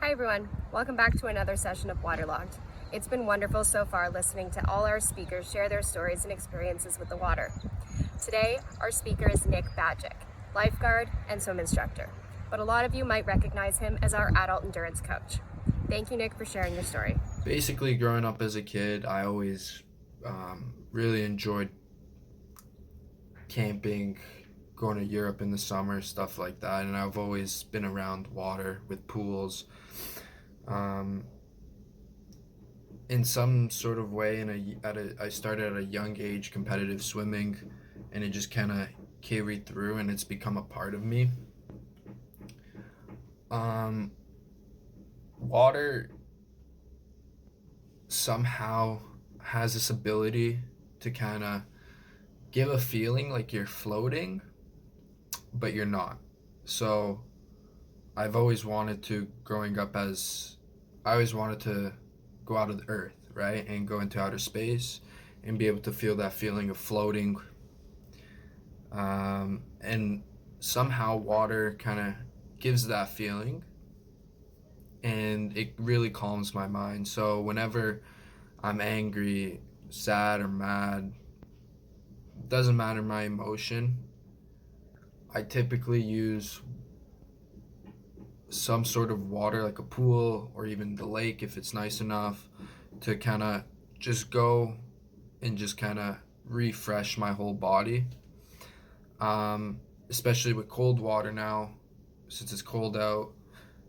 Hi everyone, welcome back to another session of Waterlogged. It's been wonderful so far listening to all our speakers share their stories and experiences with the water. Today, our speaker is Nik Bajic, lifeguard and swim instructor, but a lot of you might recognize him as our adult endurance coach. Thank you, Nik, for sharing your story. Basically, growing up as a kid, I always really enjoyed camping, going to Europe in the summer, stuff like that. And I've always been around water with pools. In some sort of way, I started at a young age competitive swimming, and it just kind of carried through, and it's become a part of me. Water somehow has this ability to kind of give a feeling like you're floating, but you're not. So I've always wanted to, growing up, I always wanted to go out of the earth, right, and go into outer space and be able to feel that feeling of floating. And somehow water kind of gives that feeling, and it really calms my mind. So whenever I'm angry, sad, or mad, doesn't matter my emotion, I typically use some sort of water, like a pool or even the lake if it's nice enough, to kind of just go and just kind of refresh my whole body. Especially with cold water now, since it's cold out,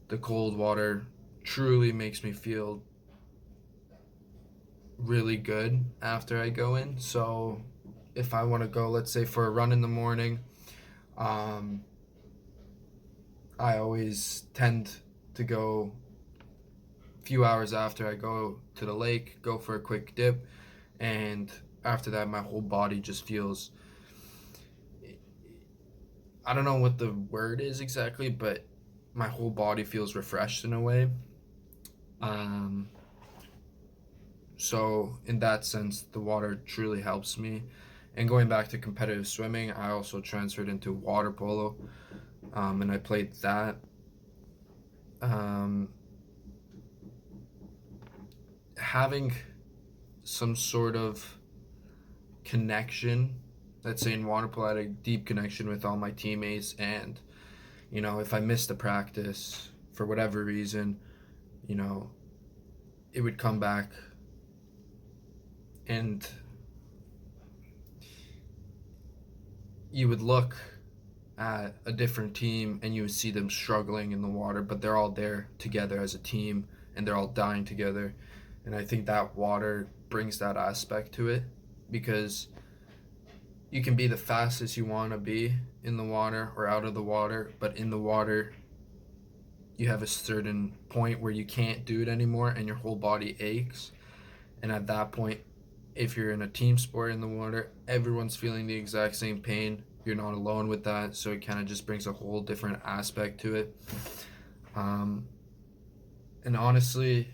the cold water truly makes me feel really good after I go in. So if I want to go, let's say, for a run in the morning, I always tend to go a few hours after I go to the lake, go for a quick dip, and after that my whole body just feels, I don't know what the word is exactly, but my whole body feels refreshed in a way. So in that sense, the water truly helps me. And going back to competitive swimming, I also transferred into water polo, and I played that. Having some sort of connection, let's say in water polo, I had a deep connection with all my teammates, and if I missed a practice for whatever reason, it would come back, and you would look at a different team and you would see them struggling in the water, but they're all there together as a team and they're all dying together. And I think that water brings that aspect to it, because you can be the fastest you want to be in the water or out of the water, but in the water you have a certain point where you can't do it anymore and your whole body aches. And at that point, if you're in a team sport in the water, everyone's feeling the exact same pain. You're not alone with that, so it kind of just brings a whole different aspect to it. And honestly,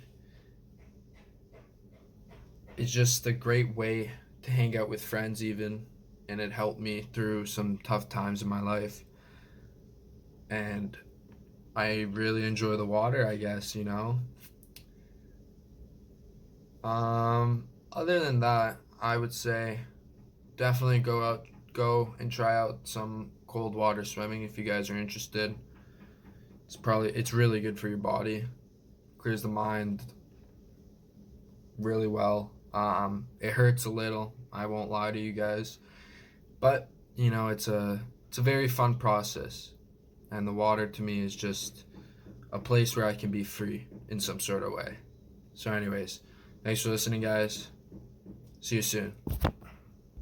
it's just a great way to hang out with friends even, and it helped me through some tough times in my life. And I really enjoy the water, I guess. Other than that, I would say definitely go and try out some cold water swimming if you guys are interested. It's really good for your body, clears the mind really well. It hurts a little, I won't lie to you guys, but it's a very fun process, and the water to me is just a place where I can be free in some sort of way. So anyways, thanks for listening, guys. See you soon.